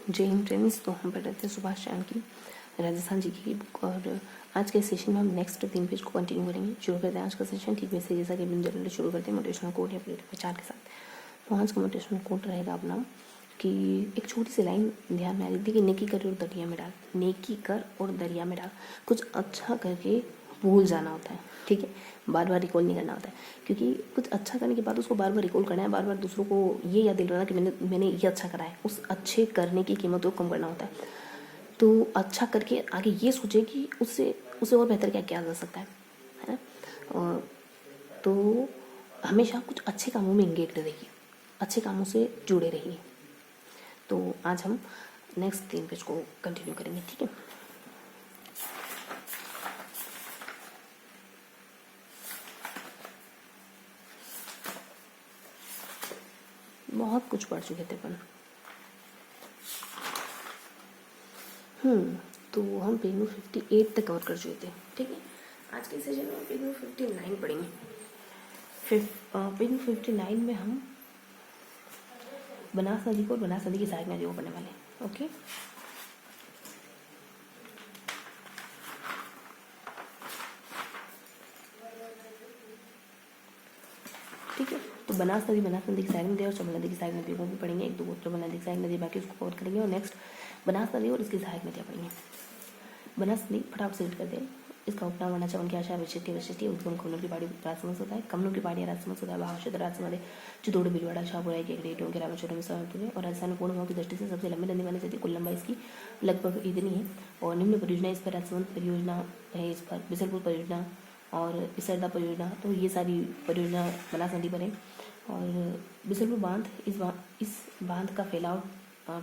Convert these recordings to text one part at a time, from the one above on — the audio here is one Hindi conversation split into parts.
जय हिंद फ्रेंड्स। तो हम पढ़ रहे थे सुभाष चंद्र की राजस्थान जी की बुक, और आज के सेशन में हम नेक्स्ट 3 पेज को कंटिन्यू करेंगे। शुरू करते हैं आज का सेशन ठीक वैसे जैसा कि हम जनरली शुरू करते हैं मोटिवेशनल कोट या फिर विचार के साथ। तो आज का मोटिवेशनल कोट रहेगा अपना कि एक छोटी सी लाइन ध्यान में आ रही थी कि नेकी कर और दरिया में डाल, नेकी कर और दरिया में डाल। कुछ अच्छा करके भूल जाना होता है, ठीक है, बार बार रिकॉल नहीं करना होता है, क्योंकि कुछ अच्छा करने के बाद उसको बार बार रिकॉल करना है, बार बार दूसरों को ये याद दिलाना कि मैंने ये अच्छा करा है। उस अच्छे करने की कीमत को कम करना होता है। तो अच्छा करके आगे ये सोचे कि उससे उससे और बेहतर क्या किया जा सकता है ना। तो हमेशा कुछ अच्छे कामों में इंगेज रहिए, अच्छे कामों से जुड़े रहिए। तो आज हम नेक्स्ट 3 पेज को कंटिन्यू करेंगे, ठीक है। बहुत कुछ पढ़ चुके थे अपन। तो हम पेज नंबर 58 तक कवर कर चुके थे, ठीक है। आज के सेशन में पेज नंबर 59 पढ़ेंगे। पेज नंबर 59 में हम बनास नदी को और बनास नदी की सहायक नदी को पढ़ने वाले हैं, ओके। ठीक है, तो बनास नदी की सहायक नदी और चंबल नदी की सहायक नदी को भी पढ़ेंगे। एक दो चंबल नदी की सहायक नदी बाकी उसको कवर करेंगे, और नेक्स्ट बनास नदी और इसकी सहायक नदियाँ पढ़ेंगे। बनास नदी फटाफट से कर दें। इसका उपनाम वर्णा चवन की आशा विशिष्टि उद्गम कमनूर की पहाड़ी राजसमंद होता है। कमनूर की पहाड़ी राजसमंद होता है। भाषित राजसमंद है चितौड़ भीलवाड़ा शाहपुरा के ग्रेटों के रामेश्वरम सहरपुर है। और राजस्थान में पूर्ण भाव की दृष्टि से सबसे लंबी नदी मानी जाती है। कुल लंबाई इसकी लगभग इतनी है। और निम्न परियोजना इस पर राजसमंद परियोजना है, इस पर बिसलपुर परियोजना और इसरदा परियोजना, तो ये सारी परियोजना बनास नदी पर है। और बिसलपुर बांध इस बांध का फैलाव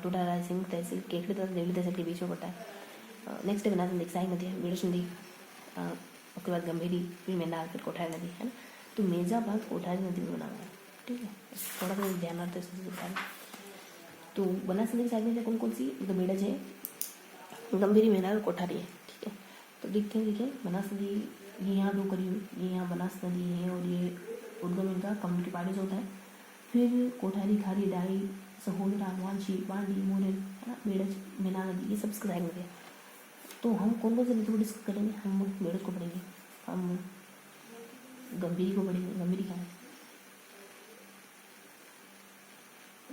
टोडा रायसिंह तहसील केकड़े तथा देवली तहसील के बीच में पड़ता है। नेक्स्ट है बनास नदी सहायक नदी है बेड़श नदी, उसके बाद गंभीरी, फिर मेंढार, फिर कोठारी नदी, है ना। तो मेजा बांध कोठारी नदी में बना हुआ है, ठीक है। थोड़ा सा ध्यान रखते हैं। तो बनास नदी की सहायक नदी कौन कौन सी, तो बेड़ज है, गंभीरी, मेंढार और कोठारी है, ठीक है। तो देखते हैं, देखिए बनास नदी ये यहाँ दो करीब, ये यहाँ बनास नदी है और ये उद्गम इनका कमनूर की पहाड़ी से होता है। फिर कोठारी, खारी, डाई, सहोदरा, वांशी, बांडी, मोरेल, है ना, बेड़ज, मेना नदी, ये सब इसकी सहायक नदी है। तो हम कौन कौन से नदी को डिस्कस करेंगे, हम बेड़ज को पढ़ेंगे, हम गंभीरी को पढ़ेंगे। गंभीरी क्या है,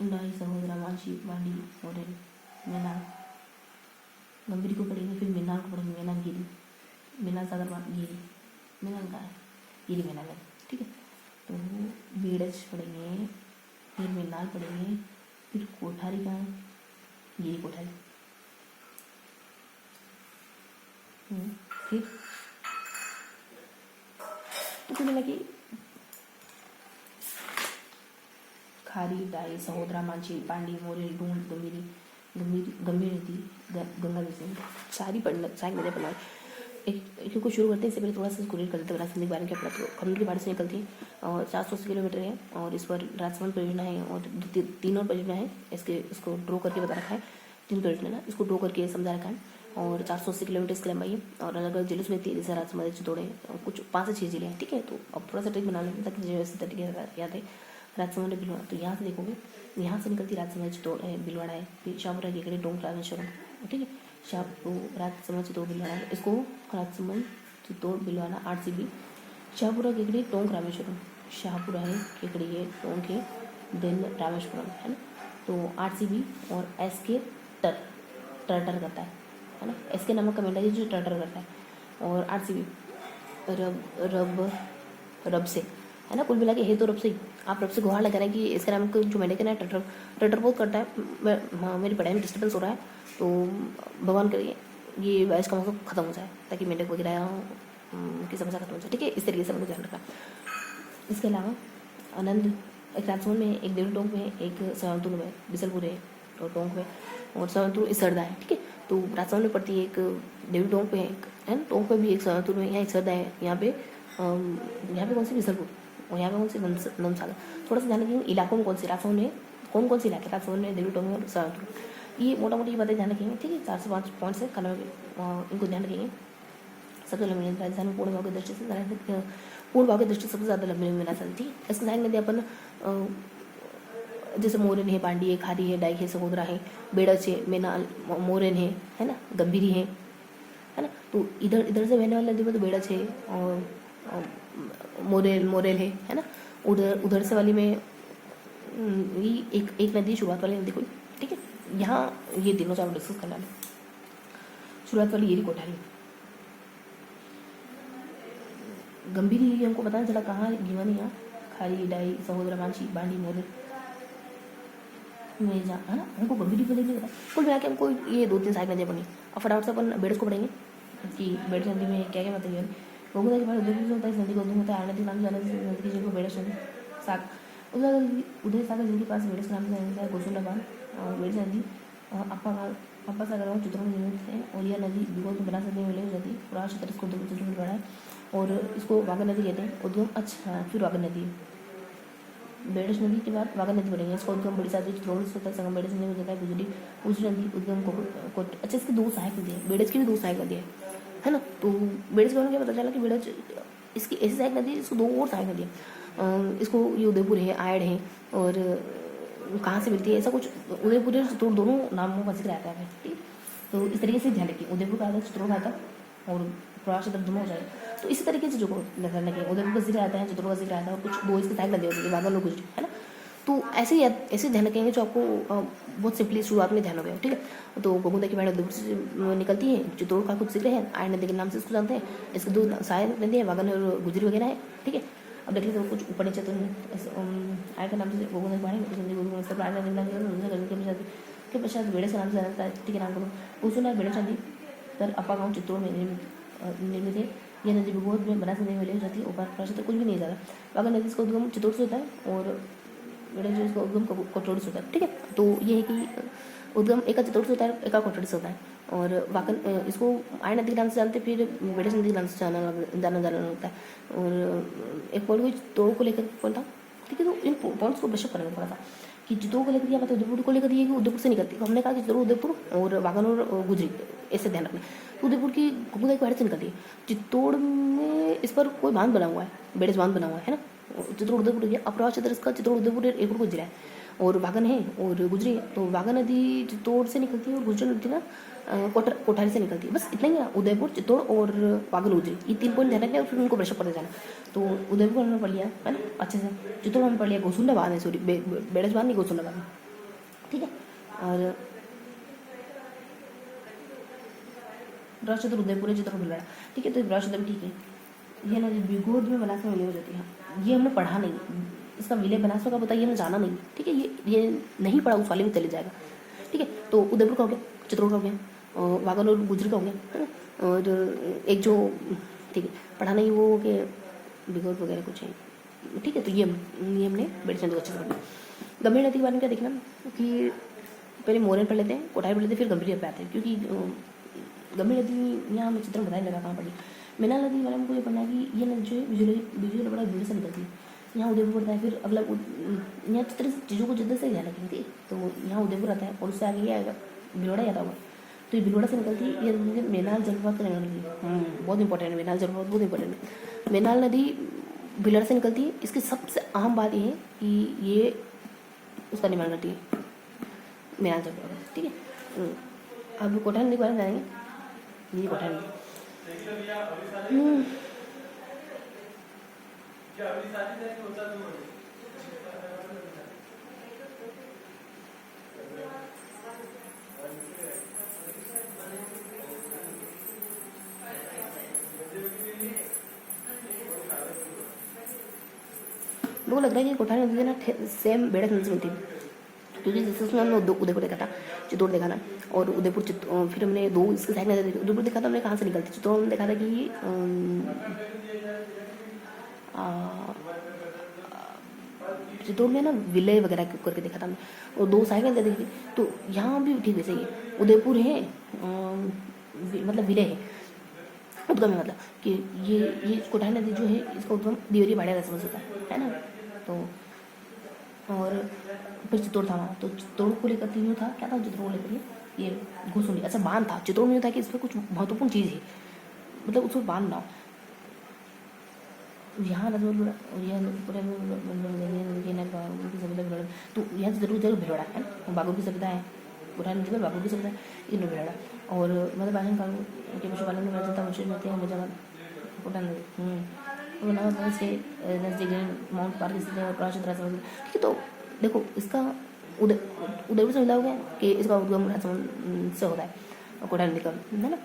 डाई, सहोदरा, वांशी, बांडी, मोरेल, मेना। गंभीरी को पढ़ेंगे, फिर मेनार को पढ़ेंगे, मेना गिरी, मेना सागर गिरी, मेना का है गिरी मेना नदी, ठीक है। तो बेड़ज पढ़ेंगे, फिर मेनार पढ़ेंगे, फिर कोठारी का है गिरी कोठारी, फिर तो कुल मिला कि खारी, डाई, सहोदरा, मांझी, पांडी, मोरेल, ढूंढ, गंभीर नदी, गंगा नदी, सारी नदियाँ पढ़ना है। एक को शुरू करते हैं, इससे पहले थोड़ा सा स्कूल कर देते हैं। बनास नदी के बारे में क्या पढ़ा, तो खमनूर की पहाड़ी से निकलती है और 480 किलोमीटर है, और इस पर राजसमंद परियोजना है और 3 और परियोजना है। इसको ड्रॉ करके बता रखा है, 3 परियोजना ना, इसको ड्रॉ करके समझा रखा है। और 480 किलोमीटर इसकी लंबाई है, और अलग अलग जिलों में 3 जैसे राजसमंद, चितौड़, कुछ 5 से 6 जिले हैं, ठीक है। तो अब थोड़ा सा ट्रिक बना लेते हैं ताकि जैसे तरीके से याद है। राजसमंद, भीलवाड़ा, तो यहाँ से देखोगे, यहाँ से निकलती राजसमंद, चितौड़ है, भीलवाड़ा है, फिर शाहपुरा, केकड़े, टोंक, रामेश्वरम, ठीक है। राजसमंद, चितौड़, भीलवाड़ा, इसको राजसमंद, चितौड़, भीलवाड़ा 8 CB, शाहपुरा, केकड़े, टोंक, रामेश्वरम, शाहपुरा है, केकड़ी है, टोंक है, देन रामेश्वरम, है ना। तो 8 CB और एस के टर्टर करता है ना, एस के नामक का मेंढा जो टर्टर करता है, और 8 CB रब से, है ना। कुल मिला के है तो रब से ही, आप रब से गुहार लगा रहे हैं कि इसका नाम जो मेंढे का ना टर्टर बहुत करता है। हाँ, मेरी पढ़ाई में डिस्टर्बेंस हो रहा है, तो भगवान करिए ये बारिश का मौसम खत्म हो जाए ताकि मेंढक वगैरह की समस्या खत्म हो जाए, ठीक है। इस तरीके से हमको ध्यान रखना। इसके अलावा आनंद, एक राजसमंद में, एक देवरी टोंक में, एक सवांतुर में, बिसलपुर है और टोंक में, और सवांतुर इसरदा है, ठीक है। तो राजसमंद में पड़ती है, एक देवरी टोंक पे है ना, टोंक में भी एक सवांतुर में, यहाँ एक सरदा है, यहाँ पे कौन सी बिसलपुर, और यहाँ पे कौन सी नंदसागर। थोड़ा सा ध्यान रखेंगे इलाकों में कौन सी, राजसमंद में कौन से इलाके, राजसमंद में, देवरी टोंक में और सवांतुर, ये मोटा मोटी बातें ध्यान रखेंगे, ठीक है। 4 से 5 पॉइंट्स है खाना, इनको ध्यान रखेंगे। सबसे लंबी नदी राजस्थान में पूर्ण भाव की दृष्टि से सबसे ज़्यादा लंबी नदी बनास नदी, थी। इसकी सहायक नदी अपन जैसे मोरन है, बांडी है, खारी है, डाइक है, सहोदरा है, बेड़च है, मेनाल, मोरन है ना, गंभीरी है ना। तो इधर इधर से बहने वाली नदी में तो बेड़च है और मोरेल मोरेल है ना। उधर उधर से वाली में ये एक नदी, शुरुआत वाली नदी कोई, ठीक है। यहाँ ये तीनों चारों डिस्कस करना है। शुरुआत वाली ये कोठारी, गंभीरी हमको पता नहीं चला कहाँ गिवा नहीं, यहाँ खारी, डाई, सहोदरा, बांशी, बांडी, मोरेल में जा, है ना। हमको गंभीरी को देखिए कुल मिला के हमको ये 2-3 सहायक नदियाँ बनी। अब फटाफट से अपन बेड़स को पढ़ेंगे कि बेड़स नदी में क्या क्या मतलब है। गोगुदा के बाद उदयपुर से होता है, इस नदी को उद्गम होता है आर नदी नाम से जाना, नदी की जिनको बेड़स नदी साग उदय सागर जिनके पास बेड़स नाम से जाना है, गोसुंडाबाद और बेड़स नदी अप्पा सागर और चित्रों में निर्मित है। और यह नदी विगोद में बना सकने में विलय हो जाती है। पुराना क्षेत्र इसको उद्गम क्षेत्र में पड़ा है और इसको वाघा नदी कहते हैं उद्गम। अच्छा, फिर वाघा नदी, बेड़स नदी के बाद वाघा नदी पड़ेंगे। इसका उद्गम बड़ी सादी चित्रोड़ से होता है, संगम बेड़स नदी हो जाता है। गुजरी नदी उद्गम को अच्छा, इसकी 2 सहायक नदी है, बेड़स की भी 2 सहायक नदी है ना। तो बेड़स के बारे में क्या पता चला कि बेड़स इसकी ऐसी सहायक नदी है, इसको 2 और सहायक नदी है। इसको ये उदयपुर है, आयड़ है और कहाँ से मिलती है ऐसा कुछ, उदयपुर और चित्तौड़ दोनों नामों का जिक्र आता है, ठीक। तो इस तरीके से ध्यान रखिए, उदयपुर का आता है, चित्तौड़ का आता है और पुराना क्षेत्र दोनों हो जाएगा। तो इसी तरीके से जो ध्यान रखिए, उदयपुर का जिक्र आता है, चित्तौड़ का जिक्र आता है और कुछ 2 इसकी सहायक नदी होती है, वागल और गुजरी, है ना। तो ऐसे ध्यान रखेंगे जो आपको बहुत सिंपली शुरुआत में ध्यान हो गया, ठीक है। तो गोगुंदा की बाढ़ उदयपुर से निकलती है, चित्तौड़ का कुछ जिक्र है, आयड़ नदी के नाम से इसको जानते हैं, इसके 2 सहायक नदी है, वागन और गुजरी वगैरह है, ठीक है। अब देख लीजिए तो कुछ ऊपर नीचे तो आय के नाम से गोगुंदा की बाढ़ के पश्चात बेड़े के नाम से जानता है, ठीक है। नाम करो उस बेड़े नदी तर अप्पा गाँव चित्तौड़ में निर्मित है। यह नदी विगोद में बनास नदी में ले जाती है, ऊपर प्राचीन कुछ भी नहीं ज़्यादा। वागन नदी इसका उद्गम चित्तौड़ से होता है और बेड़े जो इसका उद्गम कोटरोड़ी से होता है, ठीक है। तो ये है कि उद्गम एक का चित्तौड़ से होता है, एक का कोटरोड़ी से होता है। और वाकन इसको आय नदी के नाम से जानते, फिर बेड़स नदी के नाम से जाना होता है। और एक पॉइंट कोई चित्तौड़ को लेकर पॉइंट था, ठीक है। तो इन पॉइंट्स को ब्रशअप करेंगे थोड़ा सा कि चित्तौड़ को लेकर दिया, मतलब उदयपुर को लेकर दिया कि उदयपुर से निकलती है। तो हमने कहा कि चित्तौड़ उदयपुर और वागन और गुजरी, ऐसे ध्यान रखना। तो उदयपुर की गोगुंदा की बाढ़ से निकलती है, चित्तौड़ में इस पर कोई बांध बना हुआ है, बेड़स बांध बना हुआ है ना। चित्तौड़ उदयपुर गया, अपराध क्षेत्र इसका चित्तौड़ उदयपुर एयरपोर्ट को जिला है और वागन है और गुजरी है। तो वाघा नदी चित्तौड़ से निकलती है और गुजरी नदी ना कोठारी से निकलती है। बस इतना ही है, उदयपुर, चित्तौड़ और वागन, गुजरी, ये 3 पॉइंट ध्यान रखना है और फिर उनको ब्रशअप करते जाना। तो उदयपुर हमने पढ़ लिया है ना अच्छे से, चित्तौड़ हमने पढ़ लिया, गोसुंडाबाद है, सॉरी बेड़सबाद नहीं, गोसुंडाबाद है, ठीक है। और ब्रह्मक्षेत्र उदयपुर है, चित्तौड़ भिलवाड़ा, ठीक है। तो ब्रह्मक्षेत्र ठीक है, यह नदी विगोद में बनास में विलय हो जाती है। ये हमने पढ़ा नहीं, इसका विलय बनास का बताइए, हमने जाना नहीं, ठीक है। ये नहीं पढ़ा उस वाले में चले जाएगा, ठीक है। तो उदयपुर का हो गया, चित्तौड़ का हो गया, और वागन और गुजरी का हो गया, है ना। और एक जो ठीक है पढ़ा नहीं वो कि विगोद वगैरह कुछ है, ठीक है। तो ये हमने बेड़स नदी को अच्छे से पढ़ा। गंभीर नदी के बारे में क्या देखना कि पहले मोरन पढ़ लेते हैं, कोठारी पढ़ लेते हैं, फिर गंभीर पे आते हैं, क्योंकि गंभीर नदी यहाँ हमें चित्र बताया लगा कहाँ पड़ी। मेनाल नदी के बारे में मुझे पढ़ना है कि ये नदी जो है विजुअली बड़ा दूर से निकलती है, यहाँ उदयपुर पड़ता है। फिर अगला यहाँ चित्र चीज़ों को जिद्दत से ध्यान रखेंगे, तो यहाँ उदयपुर आता है और उससे आगे ये आएगा भिलवाड़ा आता होगा। तो ये भिलवाड़ा से निकलती है, ये मेनाल जलप्रपात का निर्माण नदी बहुत इंपॉर्टेंट है, मेनाल जलप्रपात बहुत इंपॉर्टेंट है। मेनाल नदी भिलवाड़ा से निकलती है, इसकी सबसे अहम बात ये है कि ये उसका निर्माण करती है, मेनाल जलप्रपात, ठीक है। अब कोठारी नदी के बारे में जानेंगे, ये कोठारी नदी मेरे को लग रहा है कि कोठारी नदी ना सेम बेड़स नदी से मिलती है, क्योंकि जैसे उसमें हमने उदयपुर देखा था, चित्तौड़ देखा था और उदयपुर फिर हमने 2 इसके सहायक नदी, उदयपुर देखा था हमने कहाँ से निकलती, चित्तौड़ हमने देखा था कि चित्तौड़ में ना विलय वगैरह करके देखा था हमने, और 2 सहायक नदी देखी। तो यहाँ भी ठीक वैसे ही है, उदयपुर है मतलब विलय है, उद्गम है, मतलब कि ये कोठारी नदी जो है इसका उद्गम दियोरी भाड़िया रसम से होता है ना। तो और फिर चित्तौड़ था वहाँ, तो चित्तौड़ को लेकर 3 था, क्या था चित्तौड़ को लेकर ये घुसुंडी, अच्छा बांध था। चित्तौड़ में था कि इस पर कुछ महत्वपूर्ण चीज़ है, मतलब उसमें बांध ना हो, यहाँ रजौल और यह पूरे की सभ्यता तो यहाँ से जरूर जरूर भिलवाड़ा है ना, बागुर की सभ्यता है, पुरानी नदी पर बागुर की सभ्यता है, इन भिलवाड़ा और मतलब प्राचीन काल के पशुपालन में राजता मशहूर होते हैं मुझे पुरान नदी नवस के नजदीक माउंट पार्क स्थित है और प्राचीन राजसमंद। ठीक है, तो देखो इसका उदयपुर से मिला हो गया कि इसका उद्गम राजसमंद से होता है और कोटा नदी का है ना,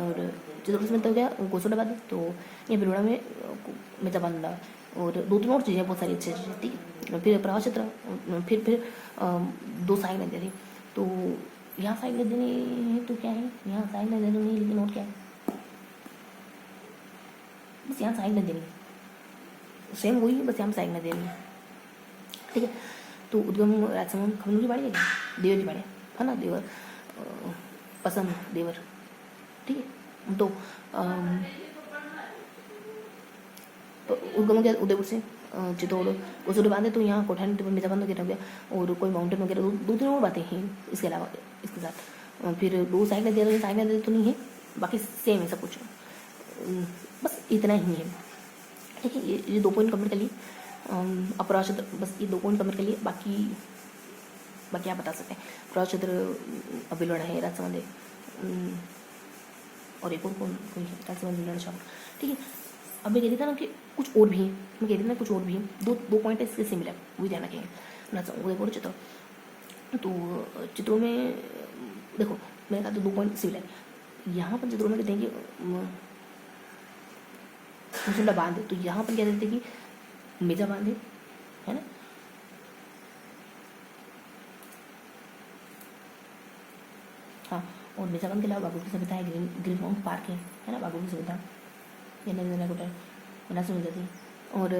और चित्रकूट से मिलता हो गया गोसुडाबाद। तो ये भिलवाड़ा में मिर्जाबांधा और दो तीन और चीज़ें बहुत सारी अच्छी चीज़ें। ठीक है, फिर प्रवास क्षेत्र, फिर दो सहायक नदियाँ थी। तो यहाँ सहायक नदी नहीं है तो क्या है, यहाँ सहायक नदी नहीं है लेकिन और क्या है, बस यहाँ सहायक नदी नहीं है, सेम वही है, बस यहाँ सहायक नदी नहीं है। ठीक है, तो उद्गम राजसमंद खमनू की बाड़ी है क्या, देवर की बाड़ी है ना, देवर पसंद देवर। ठीक है, तो उद्गम हो गया उदयपुर से चित्तौड़ उसके बांधे, तो यहाँ कोठारी नदी पर मिर्जाबंद वगैरह हो गया और कोई माउंटेन वगैरह दो तीन और बातें हैं इसके अलावा इसके साथ। फिर दो सहायक नदियाँ, सहायक नदी तो नहीं है, बाकी सेम है सब कुछ, बस इतना ही है। ठीक है, ये 2 पॉइंट कम्प्लीट कर लिए, अपराध क्षेत्र, बस ये 2 पॉइंट कम्प्लीट कर लिए। बाकी आप बता सकते हैं, अपराध क्षेत्र भिलवाड़ा है, राजसमंद है और एक और कोई राजसमंद भिलवाड़ा शाहपुर। ठीक है, अब मैं कह रही था ना कि कुछ और भी हैं, मैं कह रही थी ना कुछ और भी हैं, दो पॉइंट इसके सिमिलर, वही ध्यान रखेंगे। उदयपुर चित्तौड़, तो चित्तौड़ में देखो मैंने कहा तो 2 पॉइंट सिमिलर है। यहाँ पर चित्तौड़ में कहते हैं कि मुसुंडा बांध है, तो यहाँ पर क्या कहते हैं कि मेजा बांध है ना, हाँ, और मेजा बांध के अलावा बागुर की सभ्यता है, ग्रीन माउंट पार्क है ना, बागुर की सभ्यता ये नदी कोटा बना से मिल जाती है। और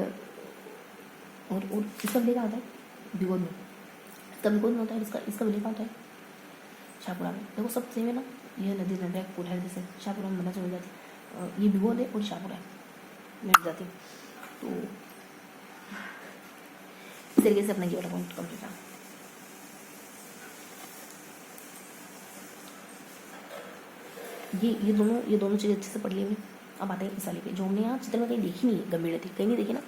इसका विलेय होता है भिगोद में, इसका भिगोद में होता है, इसका विलेय होता है शाहपुरा में। देखो सब सेम है ना, ये नदी नदी कोठारी जैसे शाहपुरा में बना से मिल जाती है, ये भिगोद है और शाहपुरा है मिल जाती है। तो इस तरीके से अपना ये वाला पॉइंट कंप्लीट है। ये दोनों चीज़ें अच्छे से पढ़ ली हमने। अब आते हैं इस वाले पे, जो हमने यहाँ चित्र में कहीं देखी नहीं है, गंभीर नदी कहीं नहीं देखी ना,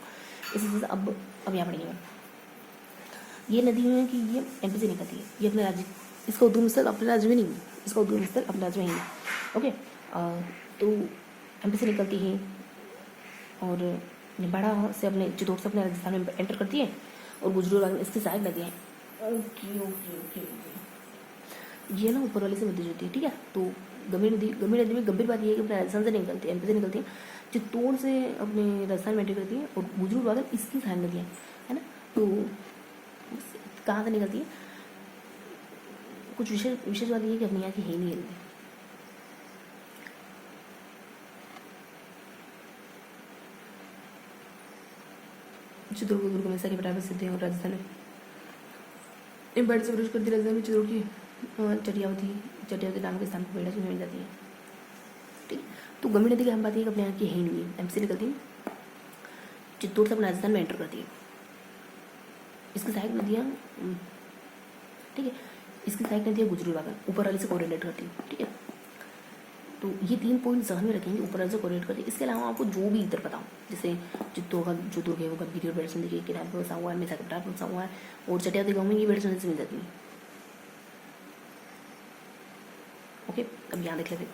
इसी वजह से अब यहाँ पढ़ेंगे। ये नदी है कि ये एमपी से निकलती है, ये अपने राज्य, इसका उद्गम स्थल अपने राज्य में नहीं है, इसका उद्गम स्थल अपने राज्य में ही है। ओके, तो एमपी से निकलती है और निम्बाड़ा से अपने चित्तौड़ से अपने राजस्थान में एंटर करती है और गुजरात में इसकी सहायक नदी है। ओके, ये ना ऊपर वाले से मिलती जुलती है। ठीक है, तो गंभीर नदी में गंभीर बात यह है कि अपने राजस्थान से निकलती है, एमपी से निकलती है, चित्तौड़ से अपने राजस्थान में एंटर करती है और गुजरात वागल इसकी सहायक नदियाँ है ना। तो कहाँ से निकलती है, कुछ विशेष बात यह है कि अपने यहाँ की है नहीं नदी। चित्तौड़ को दुर्ग में सारी बराबर सिद्ध है और राजस्थान में इम्पायर से प्रवेश करती राजधानी चित्तौड़ की चटियावती नाम के स्थान पर बेड़ा मिल जाती है। ठीक, तो गंभीर नदी की हम बात है कि अपने यहाँ की है नहीं है, एमपी से निकलती है, चित्तौड़ से अपने राजस्थान में एंटर करती है, इसकी सहायक नदियाँ, ठीक है, इसकी सहायक नदियाँ गुजरू वागल ऊपर वाले से कोरिलेट करती है। ठीक है, तो ये 3 पॉइंट जहन में रखेंगे, ऊपर वाले से कोरिलेट करती है। इसके अलावा आपको जो भी इधर बताऊँ, जैसे चित्तौड़ का जो दुर्ग है वो गंभीर और बेड़सन देखिए किनारे पर बसा हुआ है, मेसा कपड़ा पर बसा हुआ है, और चटियावती गाँव में ये बेड़सन से मिल जाती है। ओके, अब यहाँ देख लेते हैं,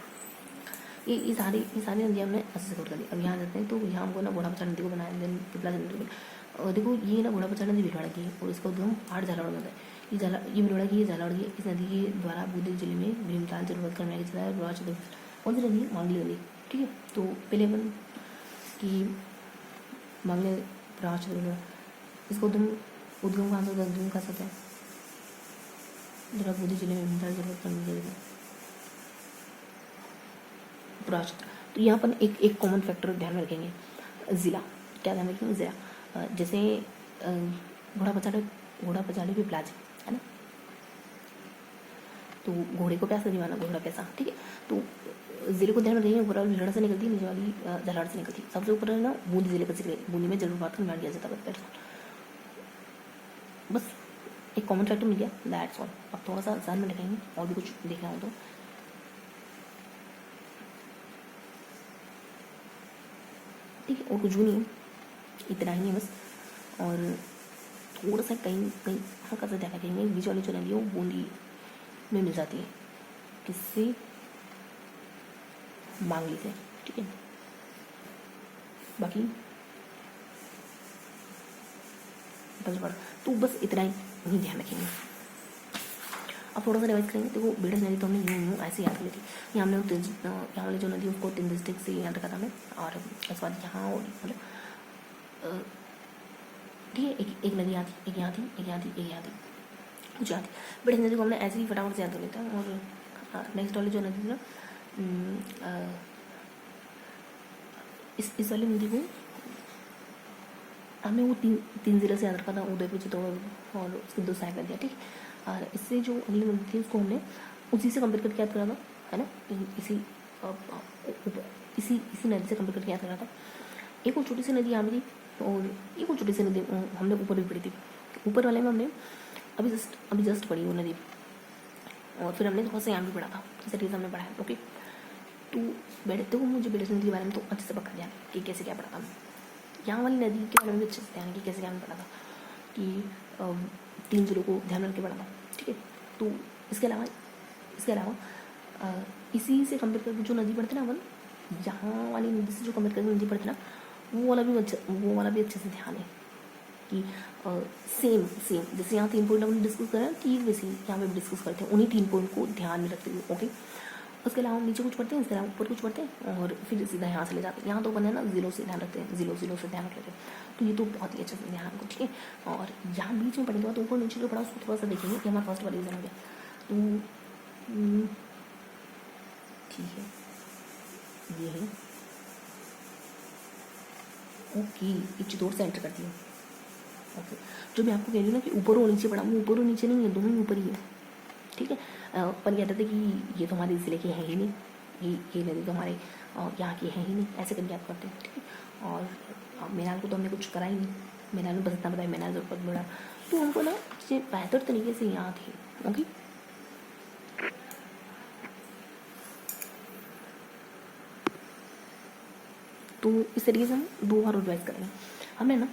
ये सारी नदियाँ हमने अच्छे से कवर कर दी। अब यहाँ जाते हैं, तो यहाँ हमको ना घोड़ापचार नदी को बनाया, देन पिपला नदी को। देखो ये ना घोड़ापचार नदी भिलवाड़ा की है और इसका उद्गम 8 झालावाड़ में होता है। ये भिलवाड़ा की, ये झालावाड़ की, इस नदी के द्वारा बूंदी जिले में भीमताल जरूरत करने के जिला कौन सी नदी, मांगली नदी। ठीक है, तो पहले अपन की मांगले प्रवास इसका उद्गम कहाँ से, उद्गम कहाँ से है, जरा बूंदी जिले में भीमताल जरूरत करने के प्रवास। तो यहाँ पर एक कॉमन फैक्टर ध्यान में रखेंगे, ज़िला। क्या ध्यान रखेंगे, ज़िला। जैसे घोड़ा पचाड़े भी प्लाज है ना, तो घोड़े को प्यासा दिवाना, घोड़ा प्यासा। ठीक है, तो ज़िले को ध्यान में रखेंगे, ऊपर वाली भिलवाड़ा से निकलती है, नीचे वाली झालावाड़ से निकलती है। सबसे ऊपर है ना बूंदी जिले का जिक्र, बूंदी में जलप्रपात का निर्माण किया जाता है। बस एक कॉमन फैक्टर मिल गया, दैट्स ऑल। अब थोड़ा सा ध्यान में रखेंगे, और भी कुछ देखना हो तो। ठीक है, और कुछ भी नहीं, इतना ही है बस। और थोड़ा सा कहीं कहीं हल्का सा ध्यान रखेंगे, बीच वाली जो नदी है वो बूंदी में मिल जाती है, किससे, मांगली से, ठीक है। बाकी तो बस इतना ही ध्यान रखेंगे। अब थोड़ा सा रिवाइज करेंगे। देखो बेड़स नदी तो हमने यूँ ऐसे याद करी थी। यहाँ हमने यहाँ वाली जो नदी उसको 3 डिस्ट्रिक्ट से याद रखा था हमने, और उसके बाद यहाँ और मतलब ठीक है, एक नदी यहाँ थी, एक यहाँ थी, एक यहाँ थी, एक यहाँ थी, कुछ यहाँ थी। बेड़स नदी को हमने ऐसे ही फटाफट से याद कर लेता है। और नेक्स्ट वाली जो नदी थी ना, इस वाली नदी को हमने वो तीन ज़िले से याद रखा था, उदयपुर, चित्तौड़गढ़ और उसके 2 सहायक नदियाँ, ठीक। और इससे जो अगली नदी थी उसको हमने उसी से कंपेयर करके याद करा था, है ना, इसी नदी से कंपेयर करके याद करा था। एक और छोटी सी नदी यहाँ भी थी, और एक और छोटी सी नदी हमने ऊपर भी पढ़ी थी। ऊपर वाले में हमने अभी जस्ट पढ़ी वो नदी, और फिर हमने थोड़ा सा यहाँ भी पढ़ा था, इस तरीके से हमने पढ़ा है। ओके, तो देखो मुझे बेड़स नदी के बारे में तो अच्छे से पकड़ लिया कि कैसे क्या पढ़ा था। यहाँ वाली नदी के बारे में भी अच्छे से ध्यान कि कैसे ध्यान पड़ा था कि 3 जिलों को ध्यान रख के पढ़ा था, ठीक है। तो इसके अलावा इसी से कंपेयर करके जो नदी पढ़ते ना अपन, यहाँ वाली नदी से जो कंपेयर करके नदी पढ़ते ना, वो वाला भी अच्छे से ध्यान है कि सेम जैसे यहाँ 3 पॉइंट अपन डिस्कस करें कि वैसे यहाँ पे भी डिस्कस करते हैं, उन्हीं 3 पॉइंट को ध्यान में रखते हुए। ओके, उसके अलावा नीचे कुछ पढ़ते हैं, इसके अलावा ऊपर कुछ पढ़ते हैं, और फिर सीधा यहाँ से ले जाते हैं। यहाँ तो अपन है ना ज़िलों से ध्यान रखते हैं, ज़िलों से ध्यान रख लेते हैं। तो ये तो बहुत ही अच्छे से ध्यान रखो, ठीक है। और यहाँ बीच में पढ़ने के बाद ऊपर नीचे जो पढ़ा उसको थोड़ा सा देखेंगे कि हमारा फर्स्ट वाला रीज़न हो गया। तो ठीक है, ये है ओके, एक चीज़ और से एंटर करती हूँ। ओके, जो मैं आपको कह रही हूँ ना कि ऊपर और नीचे पढ़ा, वो ऊपर और नीचे नहीं है, दोनों ही ऊपर ही है, ठीक है। पर कहते थे कि ये तो हमारे ज़िले के हैं ही नहीं, ये नदी तो हमारे यहाँ की है ही नहीं, ऐसे करके याद करते हैं, ठीक है। और मेनाल को तो हमने कुछ करा ही नहीं, मेनाल में बस इतना बताया, मेनाल जरूरत बड़ा, तो हमको ना ये बेहतर तरीके से याद है। ओके, तो इस तरीके से हम 2 बार रिवाइज करेंगे। हमें ना